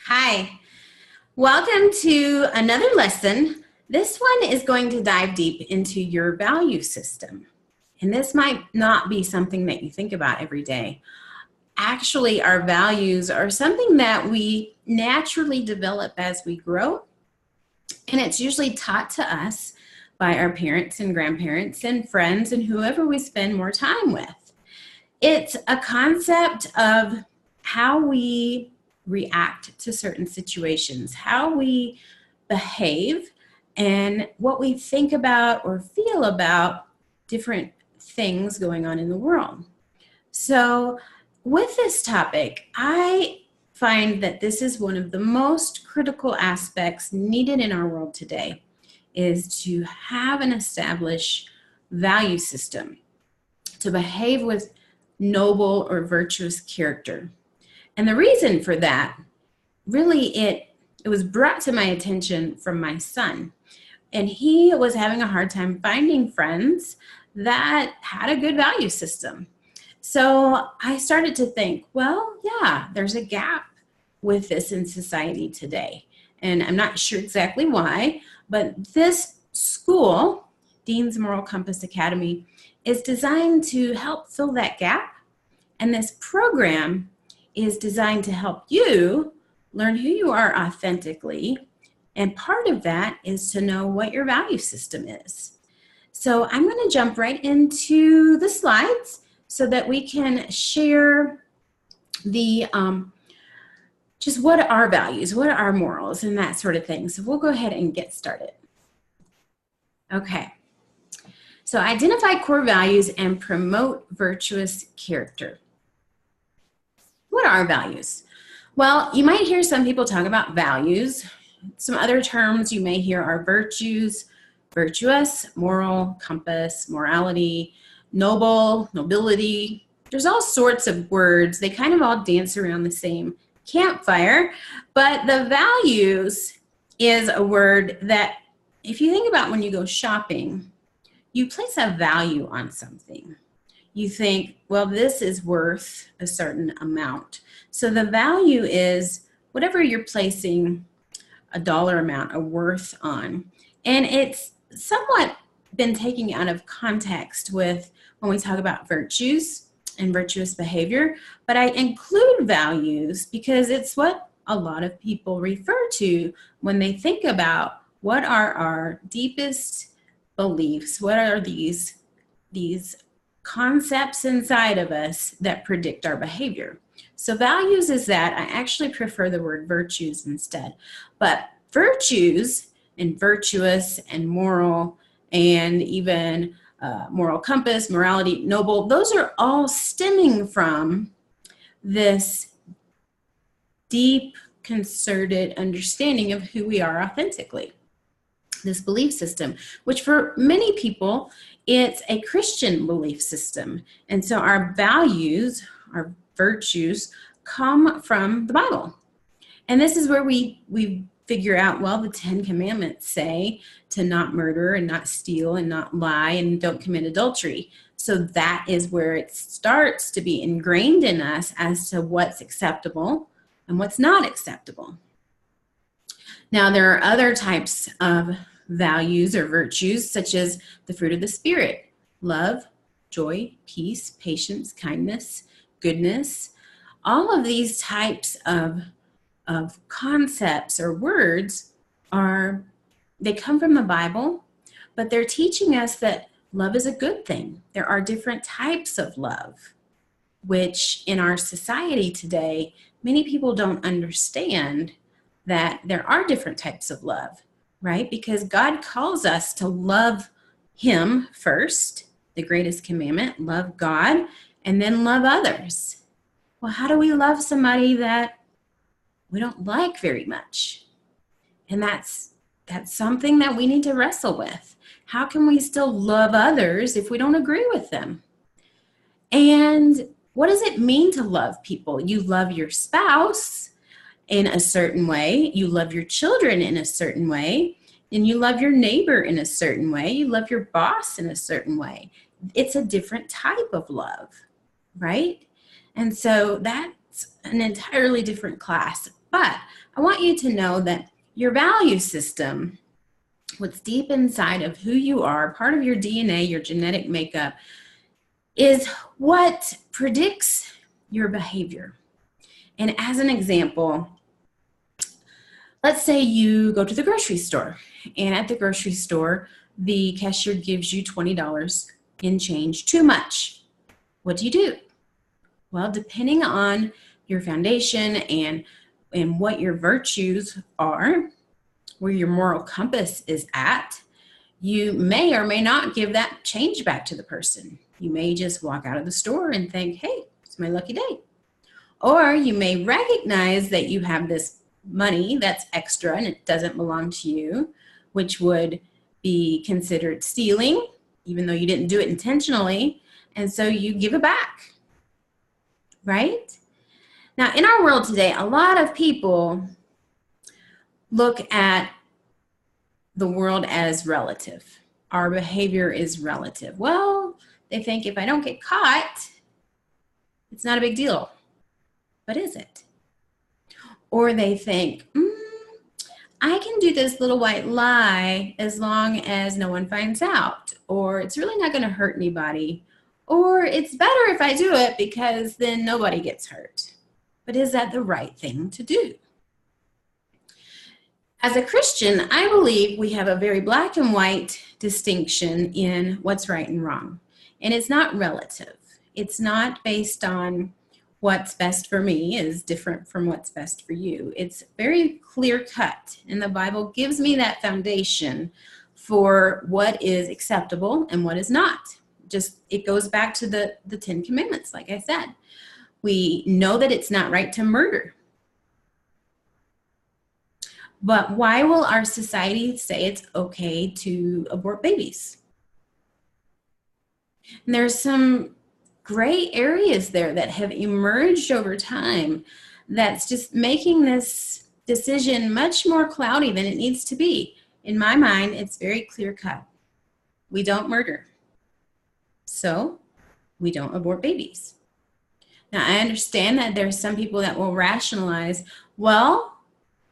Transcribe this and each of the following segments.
Hi, welcome to another lesson. This one is going to dive deep into your value system. And this might not be something that you think about every day. Actually, our values are something that we naturally develop as we grow. And it's usually taught to us by our parents and grandparents and friends and whoever we spend more time with. It's a concept of how we react to certain situations, how we behave, and what we think about or feel about different things going on in the world. So, with this topic, I find that this is one of the most critical aspects needed in our world today is to have and establish value system, to behave with noble or virtuous character. And the reason for that, really, it was brought to my attention from my son. And he was having a hard time finding friends that had a good value system. So I started to think, well, yeah, there's a gap with this in society today. And I'm not sure exactly why, but this school, Dean's Moral Compass Academy, is designed to help fill that gap. And this program is designed to help you learn who you are authentically. And part of that is to know what your value system is. So I'm going to jump right into the slides so that we can share the just what are our values, what are our morals, and that sort of thing. So we'll go ahead and get started. Okay. So identify core values and promote virtuous character. What are values? Well, you might hear some people talk about values. Some other terms you may hear are virtues, virtuous, moral, compass, morality, noble, nobility. There's all sorts of words. They kind of all dance around the same campfire, but the values is a word that if you think about when you go shopping, you place a value on something. You think, well, this is worth a certain amount. So the value is whatever you're placing a dollar amount of worth on. And it's somewhat been taken out of context with when we talk about virtues and virtuous behavior, but I include values because it's what a lot of people refer to when they think about what are our deepest beliefs, what are these concepts inside of us that predict our behavior. So values is that. I actually prefer the word virtues instead. But virtues and virtuous and moral and even moral compass, morality, noble, those are all stemming from this deep, concerted understanding of who we are authentically. This belief system, which for many people, it's a Christian belief system. And so our values, our virtues, come from the Bible. And this is where we figure out, well, the 10 Commandments say to not murder and not steal and not lie and don't commit adultery. So that is where it starts to be ingrained in us as to what's acceptable and what's not acceptable. Now, there are other types of values or virtues, such as the fruit of the Spirit: love, joy, peace, patience, kindness, goodness. All of these types of concepts or words they come from the Bible, but they're teaching us that love is a good thing. There are different types of love, which in our society today, many people don't understand that there are different types of love, right? Because God calls us to love Him first, the greatest commandment, love God, and then love others. Well, how do we love somebody that we don't like very much? And that's something that we need to wrestle with. How can we still love others if we don't agree with them? And what does it mean to love people? You love your spouse in a certain way, you love your children in a certain way, and you love your neighbor in a certain way, you love your boss in a certain way. It's a different type of love, right? And so that's an entirely different class But I want you to know that your value system, what's deep inside of who you are, part of your DNA, your genetic makeup, is what predicts your behavior. And as an example, let's say you go to the grocery store, and at the grocery store, the cashier gives you $20 in change, too much. What do? Well, depending on your foundation and what your virtues are, where your moral compass is at, you may or may not give that change back to the person. You may just walk out of the store and think, hey, it's my lucky day. Or you may recognize that you have this money that's extra and it doesn't belong to you, which would be considered stealing, even though you didn't do it intentionally. And so you give it back, right? Now, in our world today, a lot of people look at the world as relative. Our behavior is relative. Well, they think if I don't get caught, it's not a big deal. But is it? Or they think, I can do this little white lie as long as no one finds out. Or it's really not going to hurt anybody. Or it's better if I do it because then nobody gets hurt. But is that the right thing to do? As a Christian, I believe we have a very black and white distinction in what's right and wrong. And it's not relative. It's not based on what's best for me is different from what's best for you. It's very clear cut. And the Bible gives me that foundation for what is acceptable and what is not. Just it goes back to the 10 Commandments, like I said. We know that it's not right to murder. But why will our society say it's okay to abort babies? And there's some gray areas there that have emerged over time that's just making this decision much more cloudy than it needs to be. In my mind, it's very clear cut. We don't murder. So we don't abort babies. Now, I understand that there's some people that will rationalize, well,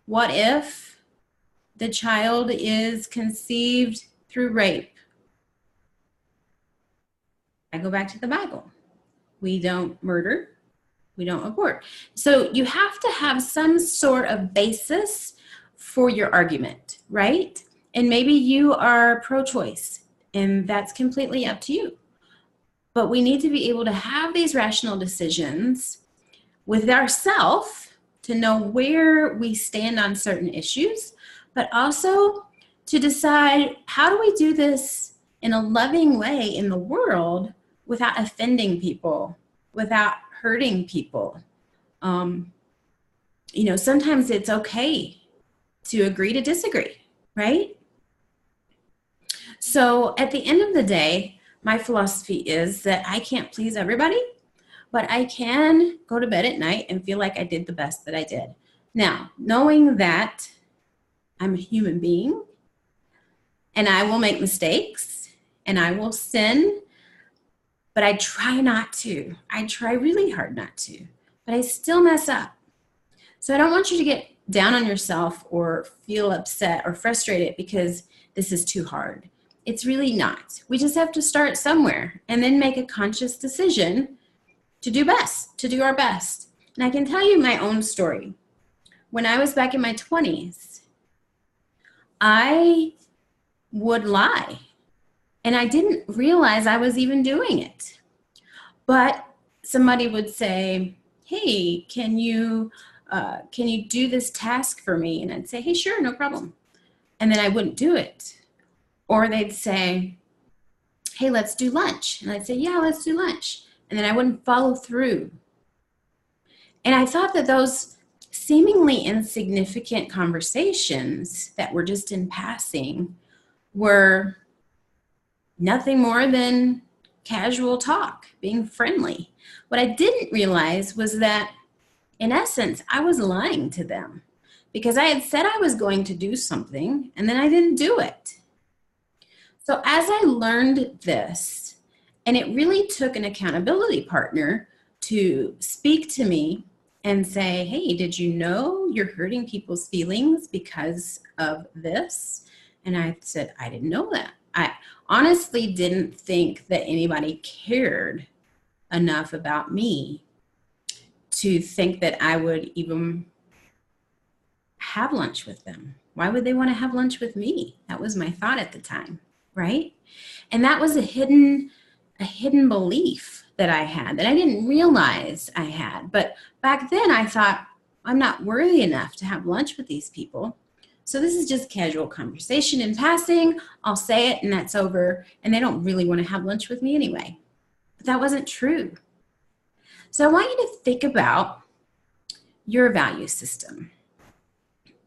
what if the child is conceived through rape? I go back to the Bible. We don't murder. We don't abort. So you have to have some sort of basis for your argument, right? And maybe you are pro-choice, and that's completely up to you. But we need to be able to have these rational decisions with ourselves to know where we stand on certain issues, but also to decide how do we do this in a loving way in the world without offending people, without hurting people. Sometimes it's okay to agree to disagree, right? So at the end of the day, my philosophy is that I can't please everybody, but I can go to bed at night and feel like I did the best that I did. Now, knowing that I'm a human being and I will make mistakes and I will sin, but I try not to. I try really hard not to, but I still mess up. So I don't want you to get down on yourself or feel upset or frustrated because this is too hard. It's really not. We just have to start somewhere and then make a conscious decision to do best, to do our best. And I can tell you my own story. When I was back in my 20s, I would lie. And I didn't realize I was even doing it. But somebody would say, hey, can you do this task for me? And I'd say, hey, sure, no problem. And then I wouldn't do it. Or they'd say, hey, let's do lunch. And I'd say, yeah, let's do lunch. And then I wouldn't follow through. And I thought that those seemingly insignificant conversations that were just in passing were nothing more than casual talk, being friendly. What I didn't realize was that, in essence, I was lying to them because I had said I was going to do something and then I didn't do it. So as I learned this, and it really took an accountability partner to speak to me and say, hey, did you know you're hurting people's feelings because of this? And I said, I didn't know that. I honestly didn't think that anybody cared enough about me to think that I would even have lunch with them. Why would they want to have lunch with me? That was my thought at the time, right? And that was a hidden belief that I had that I didn't realize I had. But back then I thought, I'm not worthy enough to have lunch with these people. So this is just casual conversation in passing. I'll say it and that's over. And they don't really want to have lunch with me anyway. But that wasn't true. So I want you to think about your value system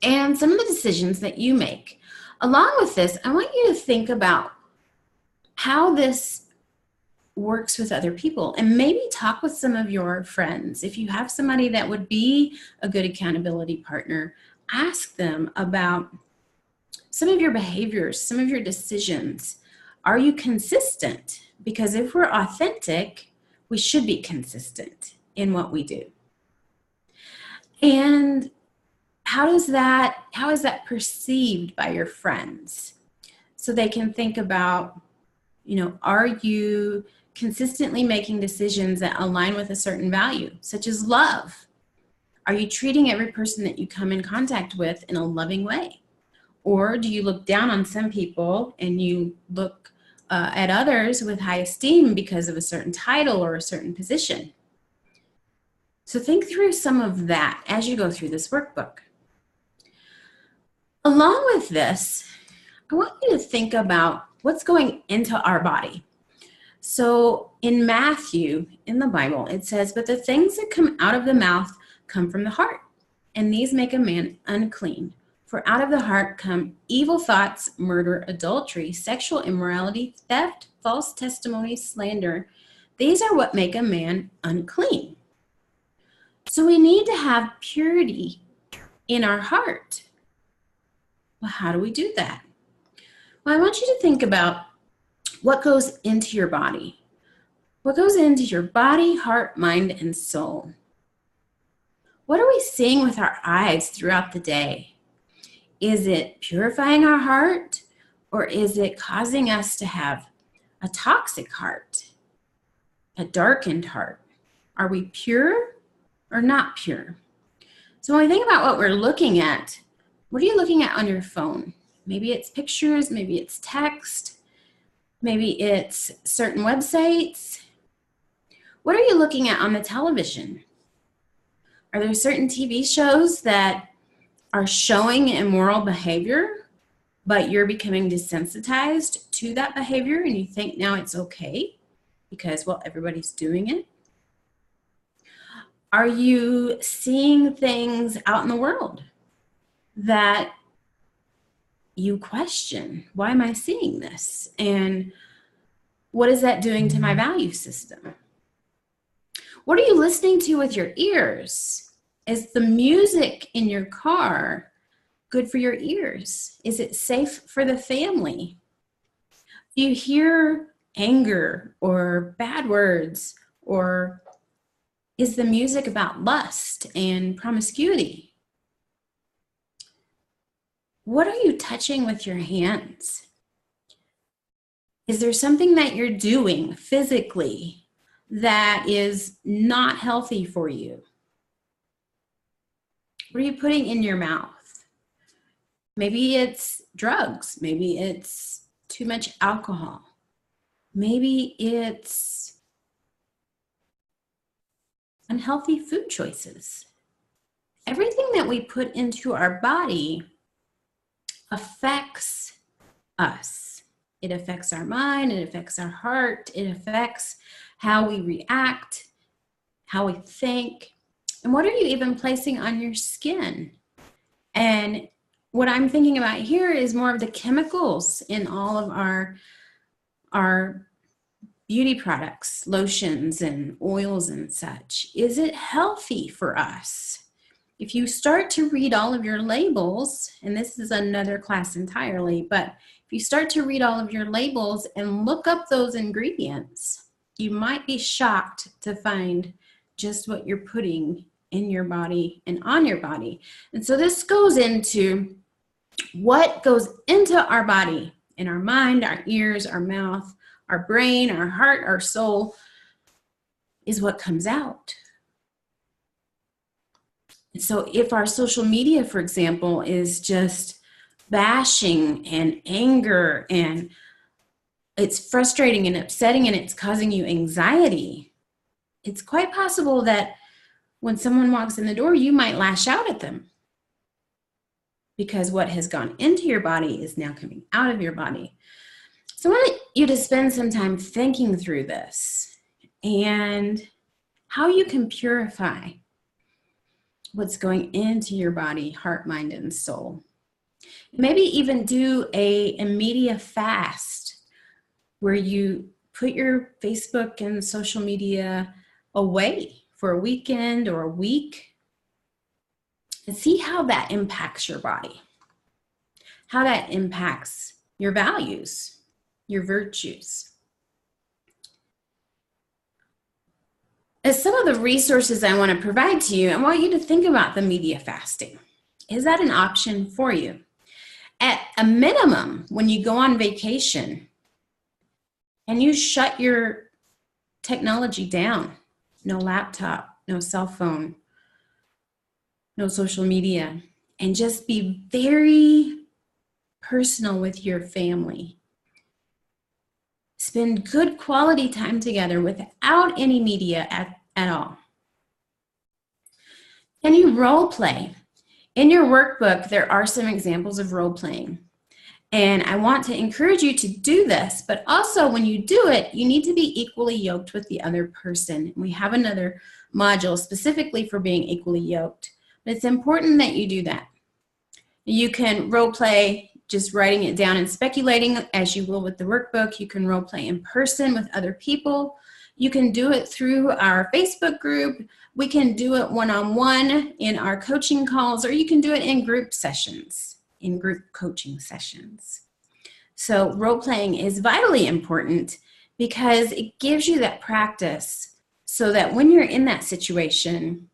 and some of the decisions that you make. Along with this, I want you to think about how this works with other people and maybe talk with some of your friends. If you have somebody that would be a good accountability partner, ask them about some of your behaviors, some of your decisions. Are you consistent? Because if we're authentic, we should be consistent in what we do. And how is that perceived by your friends? So they can think about, are you consistently making decisions that align with a certain value, such as love? Are you treating every person that you come in contact with in a loving way? Or do you look down on some people and you look at others with high esteem because of a certain title or a certain position? So think through some of that as you go through this workbook. Along with this, I want you to think about what's going into our body. So in Matthew, in the Bible, it says, but the things that come out of the mouth come from the heart, and these make a man unclean. For out of the heart come evil thoughts, murder, adultery, sexual immorality, theft, false testimony, slander. These are what make a man unclean. So we need to have purity in our heart. Well, how do we do that? Well, I want you to think about what goes into your body. What goes into your body, heart, mind, and soul? What are we seeing with our eyes throughout the day? Is it purifying our heart, or is it causing us to have a toxic heart, a darkened heart? Are we pure or not pure? So when we think about what we're looking at, what are you looking at on your phone? Maybe it's pictures, maybe it's text, maybe it's certain websites. What are you looking at on the television? Are there certain TV shows that are showing immoral behavior, but you're becoming desensitized to that behavior and you think now it's okay because, well, everybody's doing it? Are you seeing things out in the world that you question? Why am I seeing this? And what is that doing to my value system? What are you listening to with your ears? Is the music in your car good for your ears? Is it safe for the family? Do you hear anger or bad words? Or is the music about lust and promiscuity? What are you touching with your hands? Is there something that you're doing physically that is not healthy for you? What are you putting in your mouth? Maybe it's drugs. Maybe it's too much alcohol. Maybe it's unhealthy food choices. Everything that we put into our body affects us. It affects our mind, it affects our heart, it affects how we react, how we think, and what are you even placing on your skin? And what I'm thinking about here is more of the chemicals in all of our beauty products, lotions and oils and such. Is it healthy for us? If you start to read all of your labels, and this is another class entirely, but if you start to read all of your labels and look up those ingredients, you might be shocked to find just what you're putting in your body and on your body. And so this goes into what goes into our body, in our mind, our ears, our mouth, our brain, our heart, our soul, is what comes out. And so if our social media, for example, is just bashing and anger, and it's frustrating and upsetting, and it's causing you anxiety, it's quite possible that when someone walks in the door, you might lash out at them, because what has gone into your body is now coming out of your body. So I want you to spend some time thinking through this and how you can purify what's going into your body, heart, mind, and soul. Maybe even do a media fast where you put your Facebook and social media away for a weekend or a week, and see how that impacts your body, how that impacts your values, your virtues. As some of the resources I want to provide to you, I want you to think about the media fasting. Is that an option for you? At a minimum, when you go on vacation and you shut your technology down, no laptop, no cell phone, no social media, and just be very personal with your family. Spend good quality time together without any media at all. Can you role play? In your workbook, there are some examples of role playing. And I want to encourage you to do this, but also when you do it, you need to be equally yoked with the other person. We have another module specifically for being equally yoked, but it's important that you do that. You can role play just writing it down and speculating as you will with the workbook. You can role play in person with other people. You can do it through our Facebook group. We can do it one-on-one in our coaching calls, or you can do it in group sessions, in group coaching sessions. So role playing is vitally important because it gives you that practice so that when you're in that situation,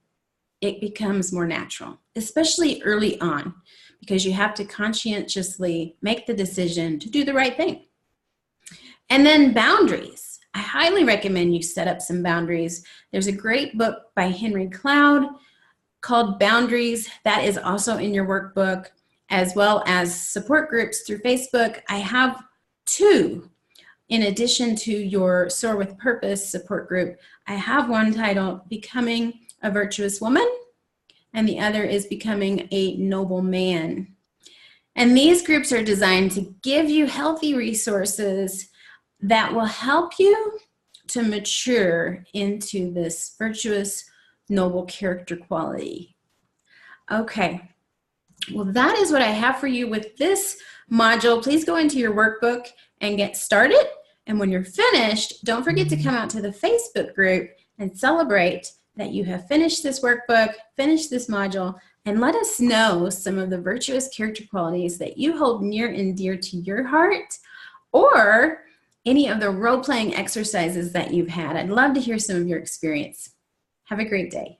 it becomes more natural, especially early on, because you have to conscientiously make the decision to do the right thing. And then boundaries. I highly recommend you set up some boundaries. There's a great book by Henry Cloud called Boundaries. That is also in your workbook, as well as support groups through Facebook. I have two. In addition to your Soar with Purpose support group, I have one titled Becoming a Virtuous Woman, and the other is Becoming a Noble Man. And these groups are designed to give you healthy resources that will help you to mature into this virtuous, noble character quality. Okay, well, that is what I have for you with this module. Please go into your workbook and get started. And when you're finished, don't forget to come out to the Facebook group and celebrate that you have finished this workbook, finished this module, and let us know some of the virtuous character qualities that you hold near and dear to your heart, or any of the role-playing exercises that you've had. I'd love to hear some of your experience. Have a great day.